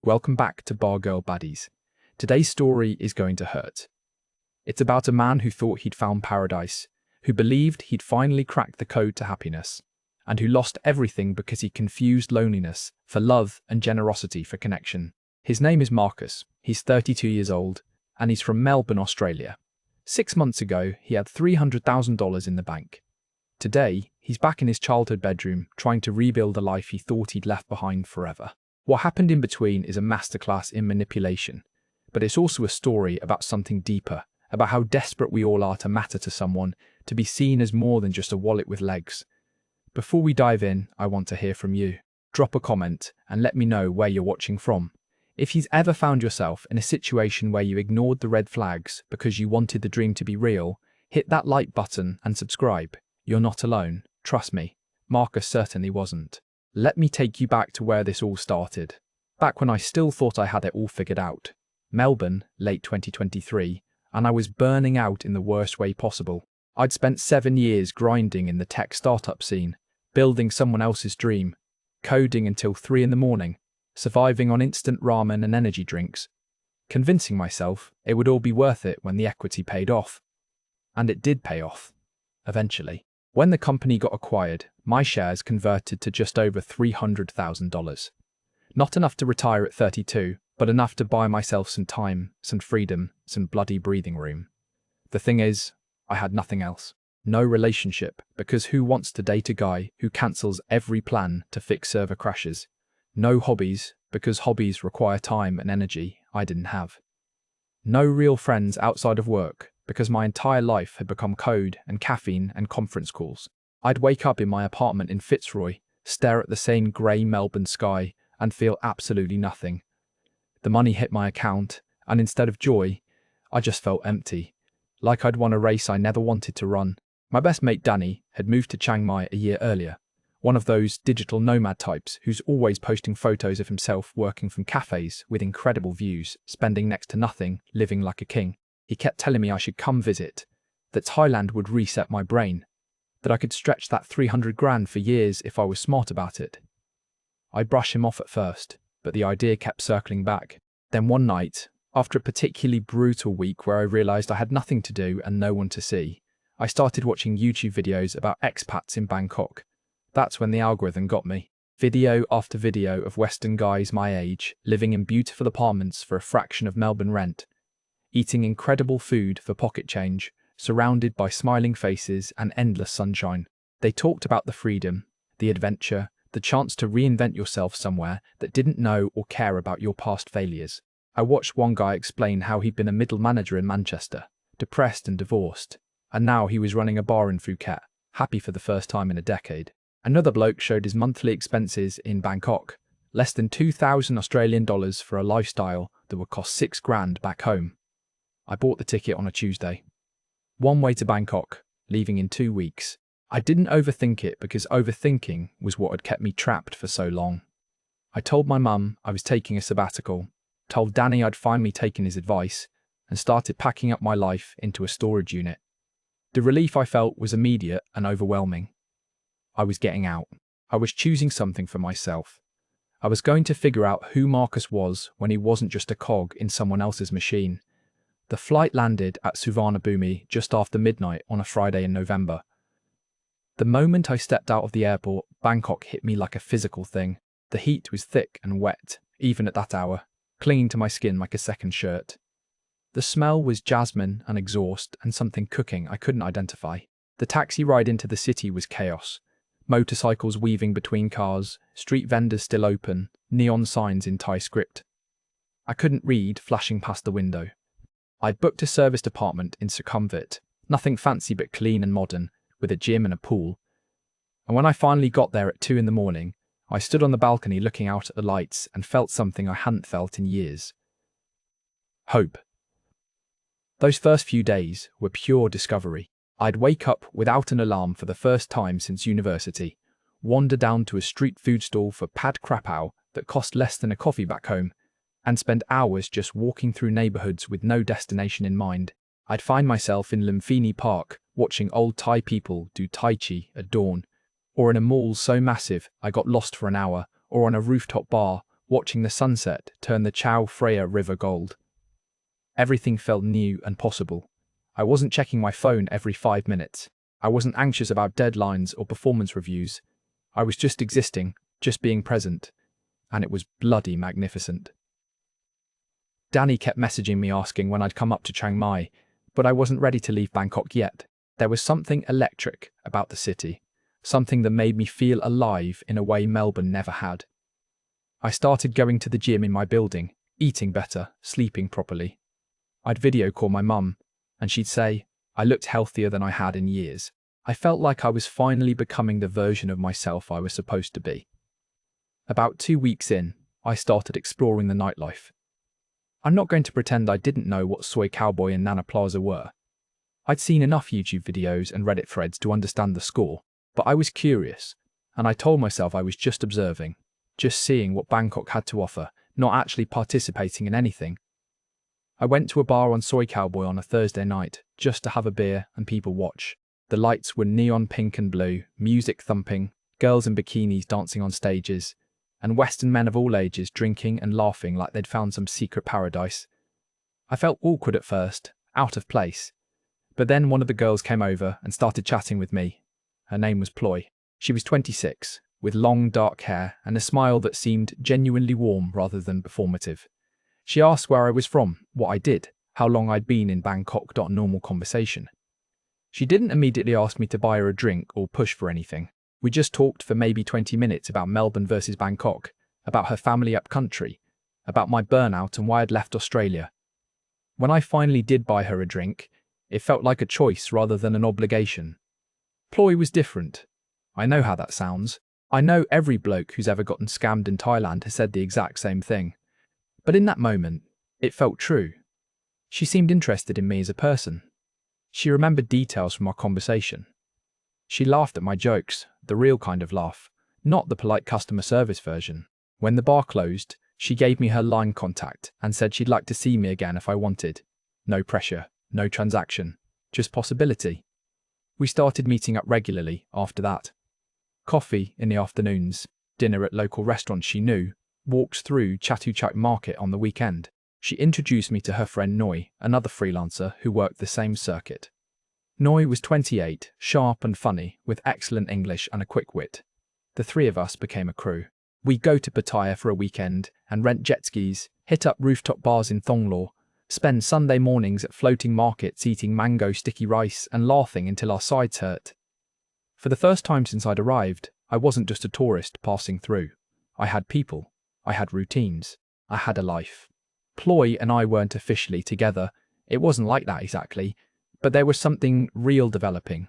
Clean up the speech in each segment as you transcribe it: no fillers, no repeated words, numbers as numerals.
Welcome back to Bargirl Baddies. Today's story is going to hurt. It's about a man who thought he'd found paradise, who believed he'd finally cracked the code to happiness, and who lost everything because he confused loneliness for love and generosity for connection. His name is Marcus, he's 32 years old, and he's from Melbourne, Australia. 6 months ago, he had $300,000 in the bank. Today, he's back in his childhood bedroom, trying to rebuild a life he thought he'd left behind forever. What happened in between is a masterclass in manipulation, but it's also a story about something deeper, about how desperate we all are to matter to someone, to be seen as more than just a wallet with legs. Before we dive in, I want to hear from you. Drop a comment and let me know where you're watching from. If you've ever found yourself in a situation where you ignored the red flags because you wanted the dream to be real, hit that like button and subscribe. You're not alone, trust me. Marcus certainly wasn't. Let me take you back to where this all started. Back when I still thought I had it all figured out. Melbourne, late 2023, and I was burning out in the worst way possible. I'd spent 7 years grinding in the tech startup scene, building someone else's dream, coding until 3 in the morning, surviving on instant ramen and energy drinks, convincing myself it would all be worth it when the equity paid off. And it did pay off, eventually. When the company got acquired, my shares converted to just over $300,000. Not enough to retire at 32, but enough to buy myself some time, some freedom, some bloody breathing room. The thing is, I had nothing else. No relationship, because who wants to date a guy who cancels every plan to fix server crashes? No hobbies, because hobbies require time and energy I didn't have. No real friends outside of work, because my entire life had become code and caffeine and conference calls. I'd wake up in my apartment in Fitzroy, stare at the same grey Melbourne sky, and feel absolutely nothing. The money hit my account, and instead of joy, I just felt empty, like I'd won a race I never wanted to run. My best mate Danny had moved to Chiang Mai a year earlier, one of those digital nomad types who's always posting photos of himself working from cafes with incredible views, spending next to nothing, living like a king. He kept telling me I should come visit, that Thailand would reset my brain, that I could stretch that 300 grand for years if I was smart about it. I'd brush him off at first, but the idea kept circling back. Then one night, after a particularly brutal week where I realised I had nothing to do and no one to see, I started watching YouTube videos about expats in Bangkok. That's when the algorithm got me. Video after video of Western guys my age, living in beautiful apartments for a fraction of Melbourne rent, eating incredible food for pocket change, surrounded by smiling faces and endless sunshine. They talked about the freedom, the adventure, the chance to reinvent yourself somewhere that didn't know or care about your past failures. I watched one guy explain how he'd been a middle manager in Manchester, depressed and divorced, and now he was running a bar in Phuket, happy for the first time in a decade. Another bloke showed his monthly expenses in Bangkok, less than 2,000 Australian dollars for a lifestyle that would cost 6 grand back home. I bought the ticket on a Tuesday. One way to Bangkok, leaving in 2 weeks. I didn't overthink it because overthinking was what had kept me trapped for so long. I told my mum I was taking a sabbatical, told Danny I'd finally taken his advice, and started packing up my life into a storage unit. The relief I felt was immediate and overwhelming. I was getting out. I was choosing something for myself. I was going to figure out who Marcus was when he wasn't just a cog in someone else's machine. The flight landed at Suvarnabhumi just after midnight on a Friday in November. The moment I stepped out of the airport, Bangkok hit me like a physical thing. The heat was thick and wet, even at that hour, clinging to my skin like a second shirt. The smell was jasmine and exhaust and something cooking I couldn't identify. The taxi ride into the city was chaos. Motorcycles weaving between cars, street vendors still open, neon signs in Thai script. I couldn't read, flashing past the window. I'd booked a serviced apartment in Sukhumvit, nothing fancy but clean and modern, with a gym and a pool. And when I finally got there at 2 in the morning, I stood on the balcony looking out at the lights and felt something I hadn't felt in years. Hope. Those first few days were pure discovery. I'd wake up without an alarm for the first time since university, wander down to a street food stall for pad krapao that cost less than a coffee back home, and spend hours just walking through neighbourhoods with no destination in mind. I'd find myself in Lumpini Park, watching old Thai people do Tai Chi at dawn, or in a mall so massive I got lost for an hour, or on a rooftop bar watching the sunset turn the Chao Phraya River gold. Everything felt new and possible. I wasn't checking my phone every 5 minutes. I wasn't anxious about deadlines or performance reviews. I was just existing, just being present. And it was bloody magnificent. Danny kept messaging me asking when I'd come up to Chiang Mai, but I wasn't ready to leave Bangkok yet. There was something electric about the city, something that made me feel alive in a way Melbourne never had. I started going to the gym in my building, eating better, sleeping properly. I'd video call my mum, and she'd say, I looked healthier than I had in years. I felt like I was finally becoming the version of myself I was supposed to be. About 2 weeks in, I started exploring the nightlife. I'm not going to pretend I didn't know what Soy Cowboy and Nana Plaza were. I'd seen enough YouTube videos and Reddit threads to understand the score, but I was curious, and I told myself I was just observing, just seeing what Bangkok had to offer, not actually participating in anything. I went to a bar on Soy Cowboy on a Thursday night, just to have a beer and people watch. The lights were neon pink and blue, music thumping, girls in bikinis dancing on stages, and Western men of all ages drinking and laughing like they'd found some secret paradise. I felt awkward at first, out of place. But then one of the girls came over and started chatting with me. Her name was Ploy. She was 26, with long dark hair and a smile that seemed genuinely warm rather than performative. She asked where I was from, what I did, how long I'd been in Bangkok. Normal conversation. She didn't immediately ask me to buy her a drink or push for anything. We just talked for maybe 20 minutes about Melbourne versus Bangkok, about her family up country, about my burnout and why I'd left Australia. When I finally did buy her a drink, it felt like a choice rather than an obligation. Ploy was different. I know how that sounds. I know every bloke who's ever gotten scammed in Thailand has said the exact same thing. But in that moment, it felt true. She seemed interested in me as a person. She remembered details from our conversation. She laughed at my jokes, the real kind of laugh, not the polite customer service version. When the bar closed, she gave me her line contact and said she'd like to see me again if I wanted. No pressure, no transaction, just possibility. We started meeting up regularly after that. Coffee in the afternoons, dinner at local restaurants she knew, walks through Chatuchak Market on the weekend. She introduced me to her friend Noi, another freelancer who worked the same circuit. Noi was 28, sharp and funny, with excellent English and a quick wit. The three of us became a crew. We'd go to Pattaya for a weekend and rent jet skis, hit up rooftop bars in Thonglor, spend Sunday mornings at floating markets eating mango sticky rice and laughing until our sides hurt. For the first time since I'd arrived, I wasn't just a tourist passing through. I had people. I had routines. I had a life. Ploy and I weren't officially together. It wasn't like that exactly, but there was something real developing.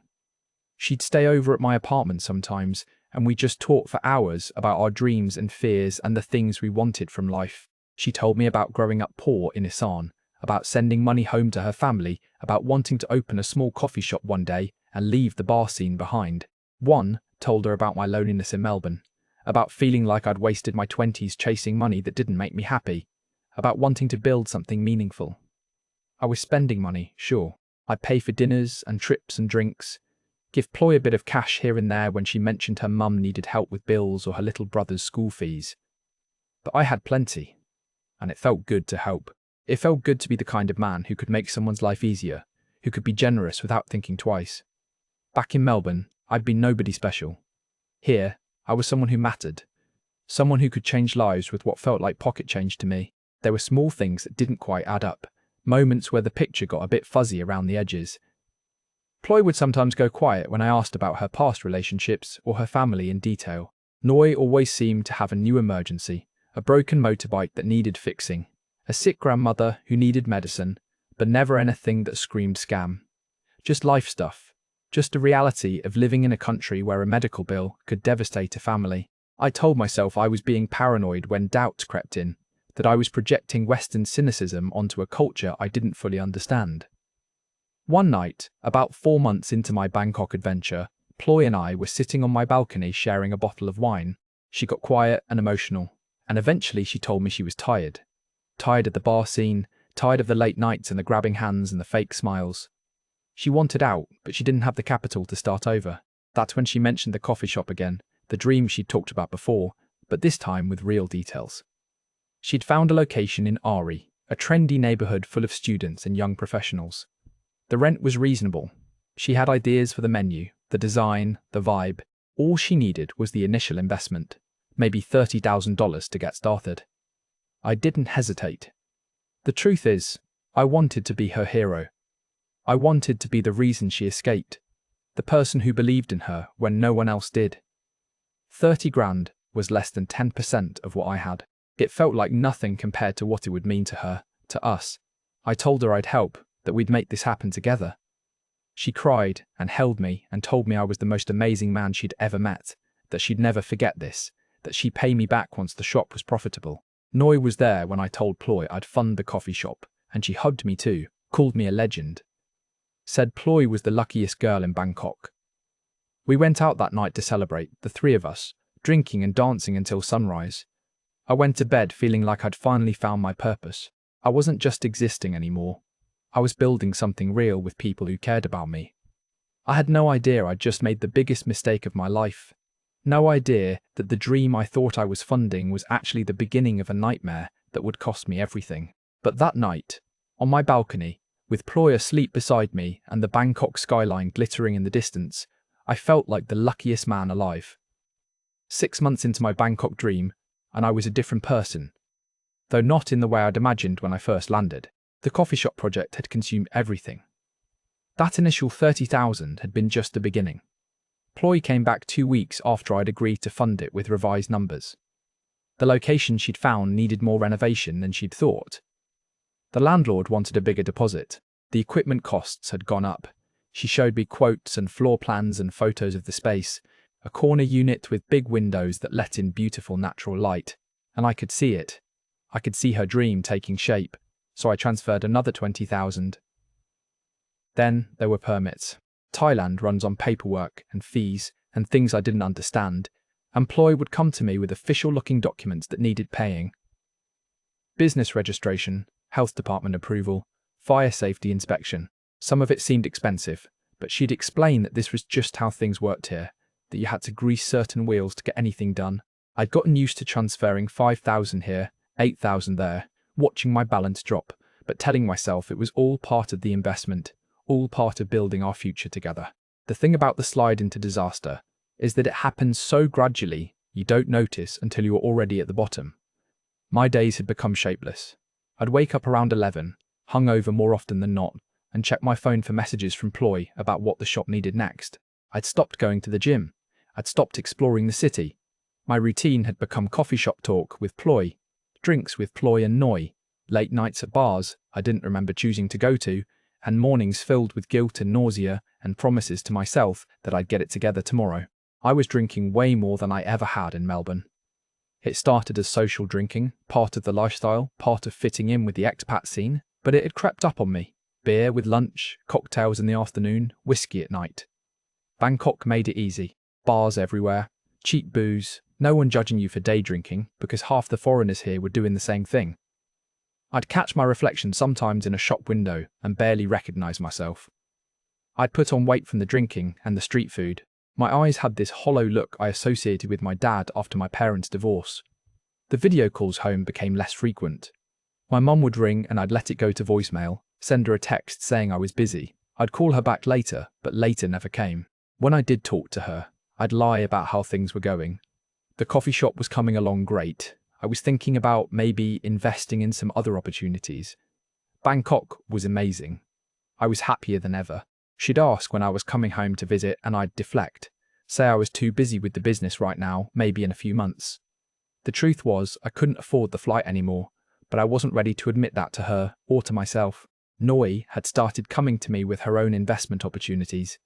She'd stay over at my apartment sometimes, and we just talked for hours about our dreams and fears and the things we wanted from life. She told me about growing up poor in Isan, about sending money home to her family, about wanting to open a small coffee shop one day and leave the bar scene behind. One told her about my loneliness in Melbourne, about feeling like I'd wasted my 20s chasing money that didn't make me happy, about wanting to build something meaningful. I was spending money, sure. I'd pay for dinners and trips and drinks, give Ploy a bit of cash here and there when she mentioned her mum needed help with bills or her little brother's school fees. But I had plenty, and it felt good to help. It felt good to be the kind of man who could make someone's life easier, who could be generous without thinking twice. Back in Melbourne, I'd been nobody special. Here, I was someone who mattered, someone who could change lives with what felt like pocket change to me. There were small things that didn't quite add up, moments where the picture got a bit fuzzy around the edges. Ploy would sometimes go quiet when I asked about her past relationships or her family in detail. Noi always seemed to have a new emergency, a broken motorbike that needed fixing, a sick grandmother who needed medicine, but never anything that screamed scam. Just life stuff, just the reality of living in a country where a medical bill could devastate a family. I told myself I was being paranoid when doubts crept in, that I was projecting Western cynicism onto a culture I didn't fully understand. One night, about 4 months into my Bangkok adventure, Ploy and I were sitting on my balcony sharing a bottle of wine. She got quiet and emotional, and eventually she told me she was tired. Tired of the bar scene, tired of the late nights and the grabbing hands and the fake smiles. She wanted out, but she didn't have the capital to start over. That's when she mentioned the coffee shop again, the dream she'd talked about before, but this time with real details. She'd found a location in Ari, a trendy neighborhood full of students and young professionals. The rent was reasonable. She had ideas for the menu, the design, the vibe. All she needed was the initial investment, maybe $30,000 to get started. I didn't hesitate. The truth is, I wanted to be her hero. I wanted to be the reason she escaped, the person who believed in her when no one else did. 30 grand was less than 10% of what I had. It felt like nothing compared to what it would mean to her, to us. I told her I'd help, that we'd make this happen together. She cried and held me and told me I was the most amazing man she'd ever met, that she'd never forget this, that she'd pay me back once the shop was profitable. Noi was there when I told Ploy I'd fund the coffee shop, and she hugged me too, called me a legend. Said Ploy was the luckiest girl in Bangkok. We went out that night to celebrate, the three of us, drinking and dancing until sunrise. I went to bed feeling like I'd finally found my purpose. I wasn't just existing anymore. I was building something real with people who cared about me. I had no idea I'd just made the biggest mistake of my life. No idea that the dream I thought I was funding was actually the beginning of a nightmare that would cost me everything. But that night, on my balcony, with Ploy asleep beside me and the Bangkok skyline glittering in the distance, I felt like the luckiest man alive. 6 months into my Bangkok dream, and I was a different person. Though not in the way I'd imagined when I first landed. The coffee shop project had consumed everything. That initial 30,000 had been just the beginning. Ploy came back 2 weeks after I'd agreed to fund it with revised numbers. The location she'd found needed more renovation than she'd thought. The landlord wanted a bigger deposit. The equipment costs had gone up. She showed me quotes and floor plans and photos of the space, a corner unit with big windows that let in beautiful natural light, and I could see it. I could see her dream taking shape, so I transferred another 20,000. Then there were permits. Thailand runs on paperwork and fees and things I didn't understand. And Ploy would come to me with official-looking documents that needed paying. Business registration, health department approval, fire safety inspection. Some of it seemed expensive, but she'd explain that this was just how things worked here, that you had to grease certain wheels to get anything done. I'd gotten used to transferring 5,000 here, 8,000 there, watching my balance drop, but telling myself it was all part of the investment, all part of building our future together. The thing about the slide into disaster is that it happens so gradually you don't notice until you're already at the bottom. My days had become shapeless. I'd wake up around 11, hungover more often than not, and check my phone for messages from Ploy about what the shop needed next. I'd stopped going to the gym. I'd stopped exploring the city. My routine had become coffee shop talk with Ploy, drinks with Ploy and Noi, late nights at bars I didn't remember choosing to go to, and mornings filled with guilt and nausea and promises to myself that I'd get it together tomorrow. I was drinking way more than I ever had in Melbourne. It started as social drinking, part of the lifestyle, part of fitting in with the expat scene, but it had crept up on me. Beer with lunch, cocktails in the afternoon, whiskey at night. Bangkok made it easy. Bars everywhere, cheap booze, no one judging you for day drinking because half the foreigners here were doing the same thing. I'd catch my reflection sometimes in a shop window and barely recognise myself. I'd put on weight from the drinking and the street food. My eyes had this hollow look I associated with my dad after my parents' divorce. The video calls home became less frequent. My mum would ring and I'd let it go to voicemail, send her a text saying I was busy. I'd call her back later, but later never came. When I did talk to her, I'd lie about how things were going. The coffee shop was coming along great. I was thinking about maybe investing in some other opportunities. Bangkok was amazing. I was happier than ever. She'd ask when I was coming home to visit and I'd deflect, say I was too busy with the business right now, maybe in a few months. The truth was I couldn't afford the flight anymore, but I wasn't ready to admit that to her or to myself. Noi had started coming to me with her own investment opportunities.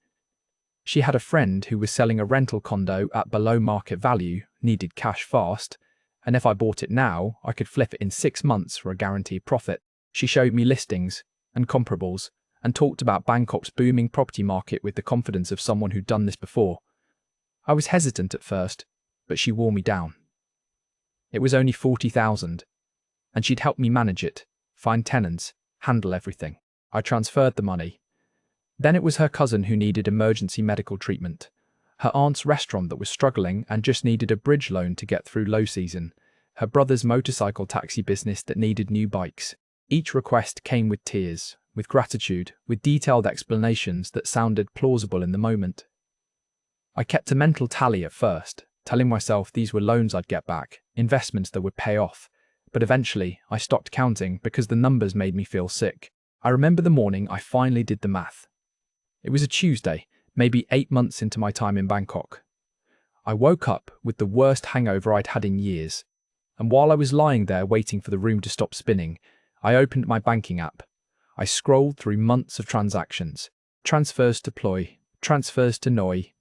She had a friend who was selling a rental condo at below market value, needed cash fast, and if I bought it now, I could flip it in 6 months for a guaranteed profit. She showed me listings and comparables and talked about Bangkok's booming property market with the confidence of someone who'd done this before. I was hesitant at first, but she wore me down. It was only 40,000, and she'd help me manage it, find tenants, handle everything. I transferred the money. Then it was her cousin who needed emergency medical treatment, her aunt's restaurant that was struggling and just needed a bridge loan to get through low season, her brother's motorcycle taxi business that needed new bikes. Each request came with tears, with gratitude, with detailed explanations that sounded plausible in the moment. I kept a mental tally at first, telling myself these were loans I'd get back, investments that would pay off. But eventually, I stopped counting because the numbers made me feel sick. I remember the morning I finally did the math. It was a Tuesday, maybe 8 months into my time in Bangkok. I woke up with the worst hangover I'd had in years. And while I was lying there waiting for the room to stop spinning, I opened my banking app. I scrolled through months of transactions, transfers to Ploy, transfers to Noi,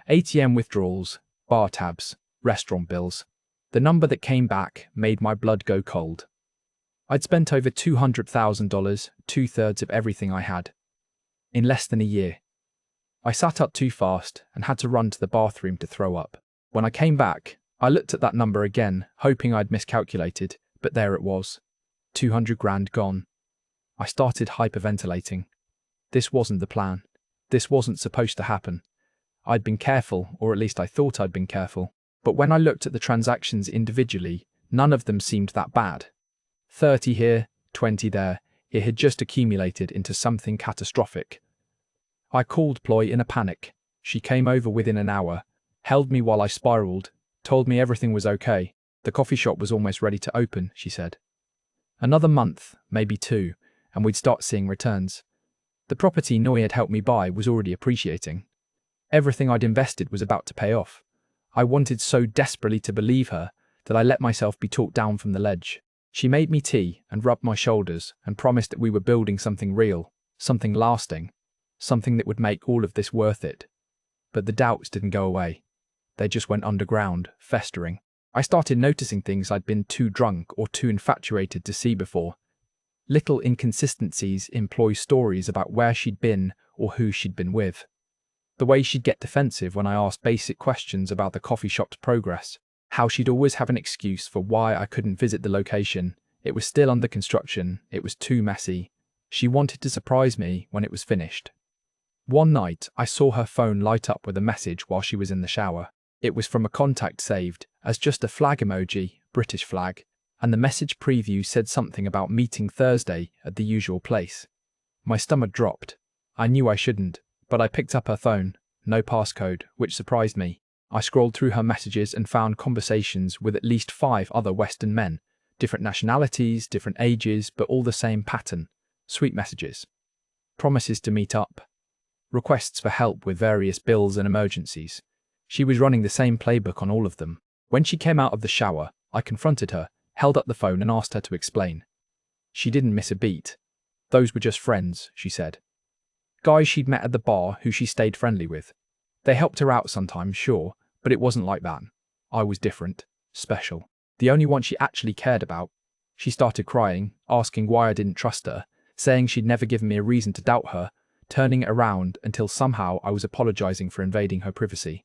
ATM withdrawals, bar tabs, restaurant bills. The number that came back made my blood go cold. I'd spent over $200,000, 2/3 of everything I had, in less than a year. I sat up too fast and had to run to the bathroom to throw up. When I came back, I looked at that number again, hoping I'd miscalculated, but there it was. 200 grand gone. I started hyperventilating. This wasn't the plan. This wasn't supposed to happen. I'd been careful, or at least I thought I'd been careful. But when I looked at the transactions individually, none of them seemed that bad. 30 here, 20 there. It had just accumulated into something catastrophic. I called Ploy in a panic. She came over within an hour, held me while I spiraled, told me everything was okay. The coffee shop was almost ready to open, she said. Another month, maybe 2, and we'd start seeing returns. The property Noi had helped me buy was already appreciating. Everything I'd invested was about to pay off. I wanted so desperately to believe her that I let myself be talked down from the ledge. She made me tea and rubbed my shoulders and promised that we were building something real, something lasting, something that would make all of this worth it. But the doubts didn't go away. They just went underground, festering. I started noticing things I'd been too drunk or too infatuated to see before. Little inconsistencies in Ploy's stories about where she'd been or who she'd been with. The way she'd get defensive when I asked basic questions about the coffee shop's progress. How she'd always have an excuse for why I couldn't visit the location. It was still under construction. It was too messy. She wanted to surprise me when it was finished. One night, I saw her phone light up with a message while she was in the shower. It was from a contact saved as just a flag emoji, British flag, and the message preview said something about meeting Thursday at the usual place. My stomach dropped. I knew I shouldn't, but I picked up her phone. No passcode, which surprised me. I scrolled through her messages and found conversations with at least 5 other Western men. Different nationalities, different ages, but all the same pattern. Sweet messages. Promises to meet up. Requests for help with various bills and emergencies. She was running the same playbook on all of them. When she came out of the shower, I confronted her, held up the phone and asked her to explain. She didn't miss a beat. Those were just friends, she said. Guys she'd met at the bar who she stayed friendly with. They helped her out sometimes, sure, but it wasn't like that. I was different, special. The only one she actually cared about. She started crying, asking why I didn't trust her, saying she'd never given me a reason to doubt her, turning it around until somehow I was apologizing for invading her privacy.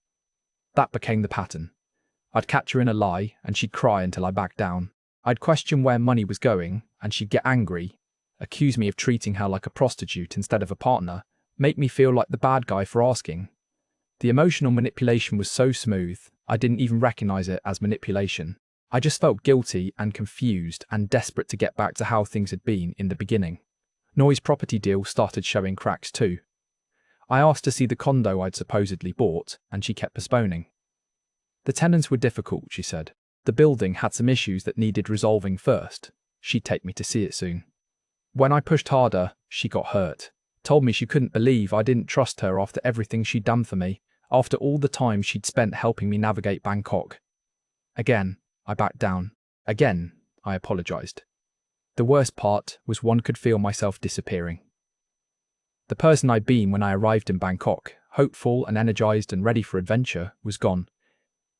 That became the pattern. I'd catch her in a lie, and she'd cry until I backed down. I'd question where money was going, and she'd get angry, accuse me of treating her like a prostitute instead of a partner, make me feel like the bad guy for asking. The emotional manipulation was so smooth, I didn't even recognize it as manipulation. I just felt guilty and confused and desperate to get back to how things had been in the beginning. Noi's property deal started showing cracks too. I asked to see the condo I'd supposedly bought, and she kept postponing. The tenants were difficult, she said. The building had some issues that needed resolving first. She'd take me to see it soon. When I pushed harder, she got hurt. Told me she couldn't believe I didn't trust her after everything she'd done for me, after all the time she'd spent helping me navigate Bangkok. Again, I backed down. Again, I apologized. The worst part was one could feel myself disappearing. The person I'd been when I arrived in Bangkok, hopeful and energized and ready for adventure, was gone.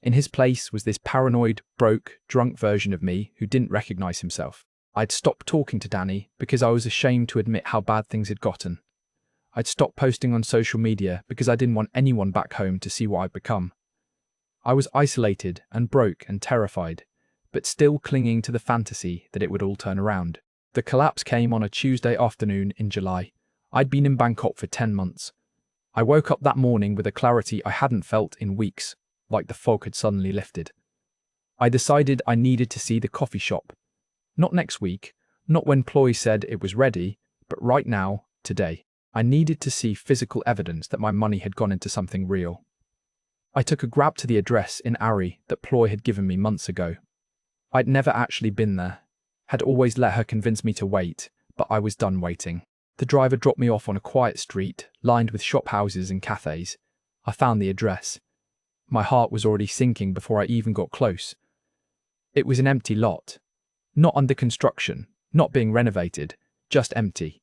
In his place was this paranoid, broke, drunk version of me who didn't recognize himself. I'd stopped talking to Danny because I was ashamed to admit how bad things had gotten. I'd stopped posting on social media because I didn't want anyone back home to see what I'd become. I was isolated and broke and terrified, but still clinging to the fantasy that it would all turn around. The collapse came on a Tuesday afternoon in July. I'd been in Bangkok for 10 months. I woke up that morning with a clarity I hadn't felt in weeks, like the fog had suddenly lifted. I decided I needed to see the coffee shop. Not next week, not when Ploy said it was ready, but right now, today. I needed to see physical evidence that my money had gone into something real. I took a grab to the address in Ari that Ploy had given me months ago. I'd never actually been there, had always let her convince me to wait, but I was done waiting. The driver dropped me off on a quiet street, lined with shop houses and cafes. I found the address. My heart was already sinking before I even got close. It was an empty lot. Not under construction, not being renovated, just empty.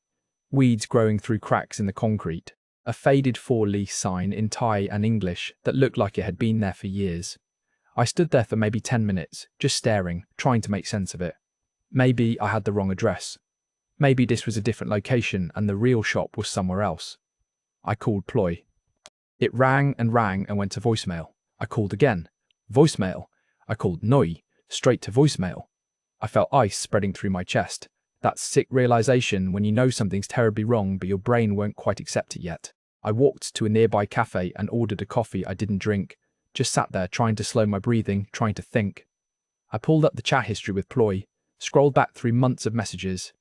Weeds growing through cracks in the concrete. A faded for-lease sign in Thai and English that looked like it had been there for years. I stood there for maybe 10 minutes, just staring, trying to make sense of it. Maybe I had the wrong address. Maybe this was a different location and the real shop was somewhere else. I called Ploy. It rang and went to voicemail. I called again. Voicemail. I called Noi, straight to voicemail. I felt ice spreading through my chest. That sick realization when you know something's terribly wrong but your brain won't quite accept it yet. I walked to a nearby cafe and ordered a coffee I didn't drink. Just sat there trying to slow my breathing, trying to think. I pulled up the chat history with Ploy, scrolled back through months of messages.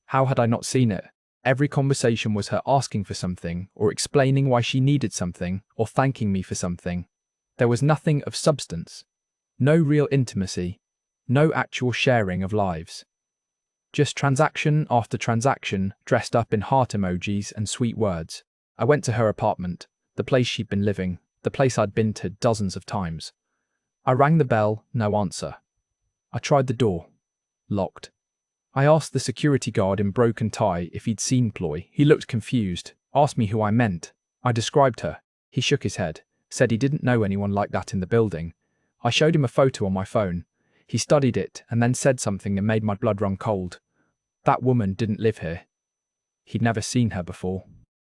How had I not seen it? Every conversation was her asking for something, or explaining why she needed something, or thanking me for something. There was nothing of substance. No real intimacy. No actual sharing of lives. Just transaction after transaction, dressed up in heart emojis and sweet words. I went to her apartment, the place she'd been living, the place I'd been to dozens of times. I rang the bell, no answer. I tried the door. Locked. I asked the security guard in broken Thai if he'd seen Ploy. He looked confused, asked me who I meant. I described her. He shook his head, said he didn't know anyone like that in the building. I showed him a photo on my phone. He studied it and then said something that made my blood run cold. That woman didn't live here. He'd never seen her before.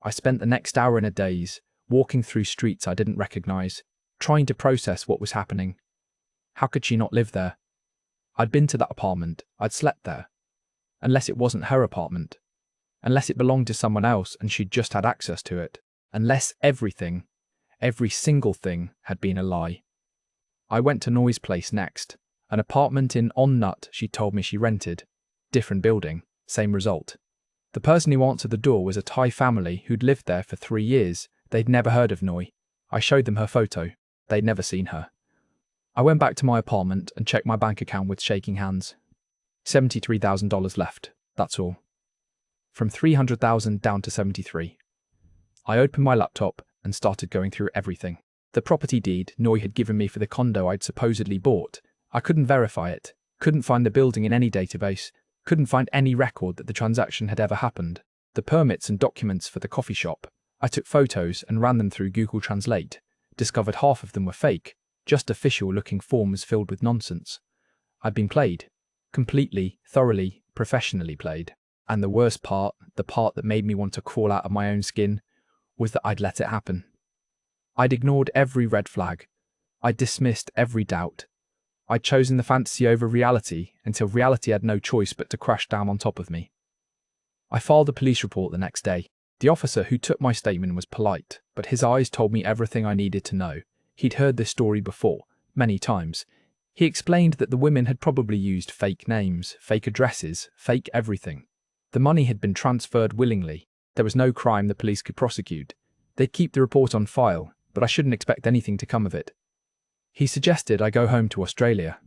I spent the next hour in a daze, walking through streets I didn't recognize, trying to process what was happening. How could she not live there? I'd been to that apartment, I'd slept there. Unless it wasn't her apartment. Unless it belonged to someone else and she'd just had access to it. Unless everything, every single thing, had been a lie. I went to Noi's place next. An apartment in On Nut she told me she rented. Different building, same result. The person who answered the door was a Thai family who'd lived there for 3 years. They'd never heard of Noi. I showed them her photo. They'd never seen her. I went back to my apartment and checked my bank account with shaking hands. $73,000 left, that's all. From $300,000 down to $73,000. I opened my laptop and started going through everything. The property deed Noi had given me for the condo I'd supposedly bought. I couldn't verify it, couldn't find the building in any database, couldn't find any record that the transaction had ever happened. The permits and documents for the coffee shop. I took photos and ran them through Google Translate, discovered half of them were fake, just official-looking forms filled with nonsense. I'd been played. Completely, thoroughly, professionally played. And the worst part, the part that made me want to crawl out of my own skin, was that I'd let it happen. I'd ignored every red flag. I'd dismissed every doubt. I'd chosen the fantasy over reality until reality had no choice but to crash down on top of me. I filed a police report the next day. The officer who took my statement was polite, but his eyes told me everything I needed to know. He'd heard this story before, many times. He explained that the women had probably used fake names, fake addresses, fake everything. The money had been transferred willingly. There was no crime the police could prosecute. They'd keep the report on file, but I shouldn't expect anything to come of it. He suggested I go home to Australia.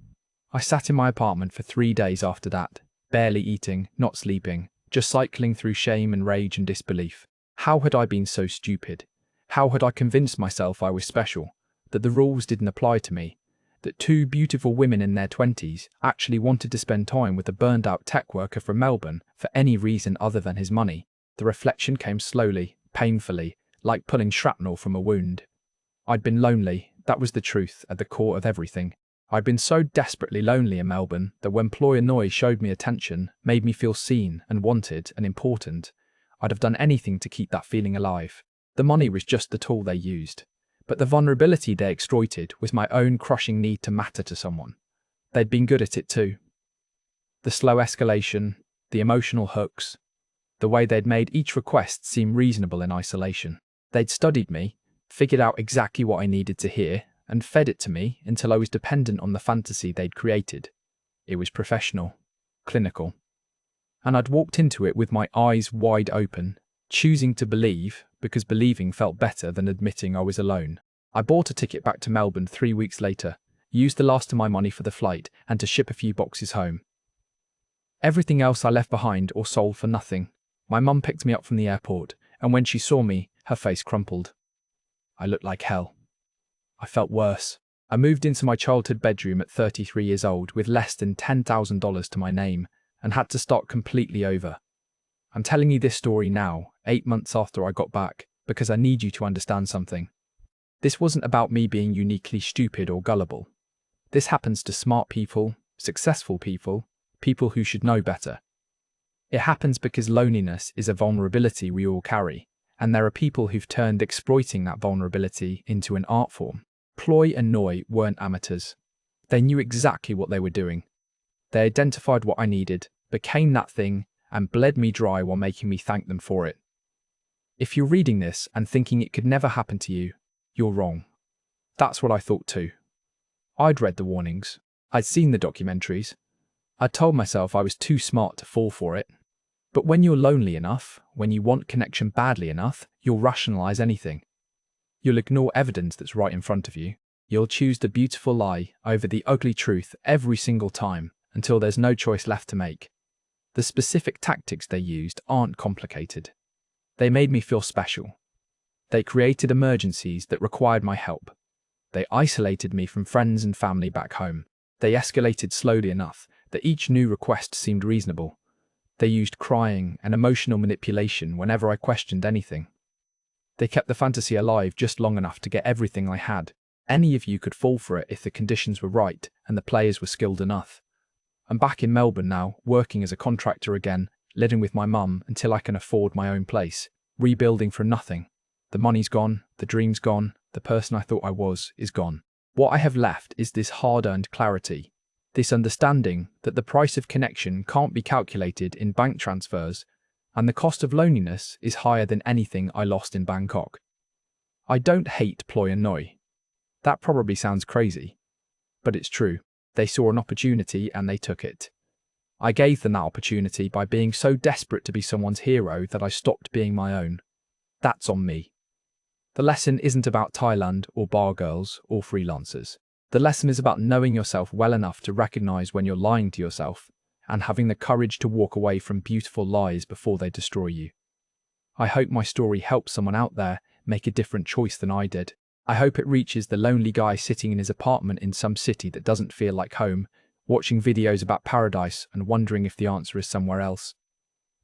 I sat in my apartment for 3 days after that, barely eating, not sleeping, just cycling through shame and rage and disbelief. How had I been so stupid? How had I convinced myself I was special, that the rules didn't apply to me, that 2 beautiful women in their 20s actually wanted to spend time with a burned-out tech worker from Melbourne for any reason other than his money? The reflection came slowly, painfully, like pulling shrapnel from a wound. I'd been lonely, that was the truth at the core of everything. I'd been so desperately lonely in Melbourne that when Ploy and Noi showed me attention, made me feel seen and wanted and important, I'd have done anything to keep that feeling alive. The money was just the tool they used. But the vulnerability they exploited was my own crushing need to matter to someone. They'd been good at it too. The slow escalation, the emotional hooks, the way they'd made each request seem reasonable in isolation. They'd studied me, figured out exactly what I needed to hear, and fed it to me until I was dependent on the fantasy they'd created. It was professional, clinical. And I'd walked into it with my eyes wide open, choosing to believe because believing felt better than admitting I was alone. I bought a ticket back to Melbourne 3 weeks later, used the last of my money for the flight and to ship a few boxes home. Everything else I left behind or sold for nothing. My mum picked me up from the airport, and when she saw me, her face crumpled. I looked like hell. I felt worse. I moved into my childhood bedroom at 33 years old with less than $10,000 to my name and had to start completely over. I'm telling you this story now, 8 months after I got back, because I need you to understand something. This wasn't about me being uniquely stupid or gullible. This happens to smart people, successful people, people who should know better. It happens because loneliness is a vulnerability we all carry, and there are people who've turned exploiting that vulnerability into an art form. Ploy and Noi weren't amateurs. They knew exactly what they were doing. They identified what I needed, became that thing, and bled me dry while making me thank them for it. If you're reading this and thinking it could never happen to you, you're wrong. That's what I thought too. I'd read the warnings. I'd seen the documentaries. I'd told myself I was too smart to fall for it. But when you're lonely enough, when you want connection badly enough, you'll rationalize anything. You'll ignore evidence that's right in front of you. You'll choose the beautiful lie over the ugly truth every single time until there's no choice left to make. The specific tactics they used aren't complicated. They made me feel special. They created emergencies that required my help. They isolated me from friends and family back home. They escalated slowly enough that each new request seemed reasonable. They used crying and emotional manipulation whenever I questioned anything. They kept the fantasy alive just long enough to get everything I had. Any of you could fall for it if the conditions were right and the players were skilled enough. I'm back in Melbourne now, working as a contractor again, living with my mum until I can afford my own place, rebuilding from nothing. The money's gone, the dream's gone, the person I thought I was is gone. What I have left is this hard-earned clarity, this understanding that the price of connection can't be calculated in bank transfers, and the cost of loneliness is higher than anything I lost in Bangkok. I don't hate Ploy and Noi. That probably sounds crazy, but it's true. They saw an opportunity and they took it. I gave them that opportunity by being so desperate to be someone's hero that I stopped being my own. That's on me. The lesson isn't about Thailand or Bargirls or Freelancers. The lesson is about knowing yourself well enough to recognize when you're lying to yourself and having the courage to walk away from beautiful lies before they destroy you. I hope my story helps someone out there make a different choice than I did. I hope it reaches the lonely guy sitting in his apartment in some city that doesn't feel like home, watching videos about paradise and wondering if the answer is somewhere else.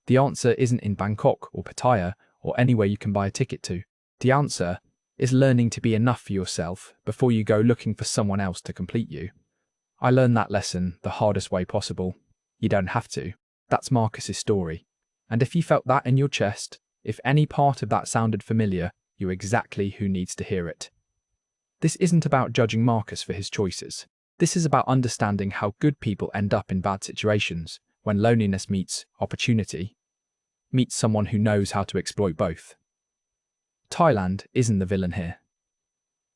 The answer isn't in Bangkok or Pattaya or anywhere you can buy a ticket to. The answer is learning to be enough for yourself before you go looking for someone else to complete you. I learned that lesson the hardest way possible. You don't have to. That's Marcus's story. And if you felt that in your chest, if any part of that sounded familiar, you're exactly who needs to hear it. This isn't about judging Marcus for his choices. This is about understanding how good people end up in bad situations when loneliness meets opportunity, meets someone who knows how to exploit both. Thailand isn't the villain here.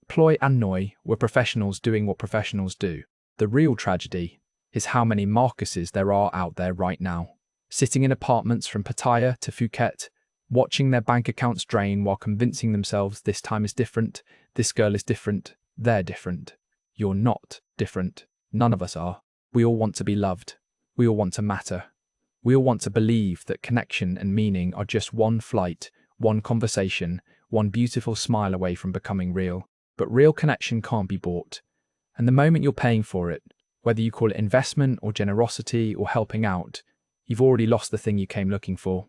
Ploy and Noi were professionals doing what professionals do. The real tragedy is how many Marcuses there are out there right now, sitting in apartments from Pattaya to Phuket, watching their bank accounts drain while convincing themselves this time is different, this girl is different, they're different. You're not different. None of us are. We all want to be loved. We all want to matter. We all want to believe that connection and meaning are just one flight, one conversation, one beautiful smile away from becoming real. But real connection can't be bought. And the moment you're paying for it, whether you call it investment or generosity or helping out, you've already lost the thing you came looking for.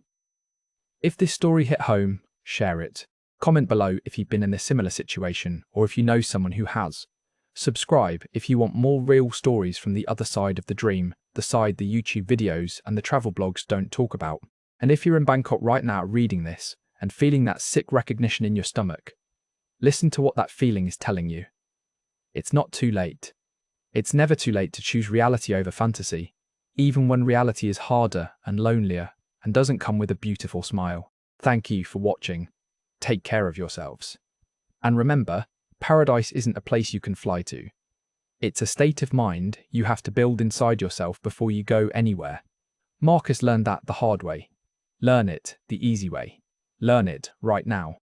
If this story hit home, share it. Comment below if you've been in a similar situation or if you know someone who has. Subscribe if you want more real stories from the other side of the dream, the side the YouTube videos and the travel blogs don't talk about. And if you're in Bangkok right now reading this and feeling that sick recognition in your stomach, listen to what that feeling is telling you. It's not too late. It's never too late to choose reality over fantasy, even when reality is harder and lonelier and doesn't come with a beautiful smile. Thank you for watching. Take care of yourselves. And remember, Paradise isn't a place you can fly to. It's a state of mind you have to build inside yourself before you go anywhere. Marcus learned that the hard way. Learn it the easy way. Learn it right now.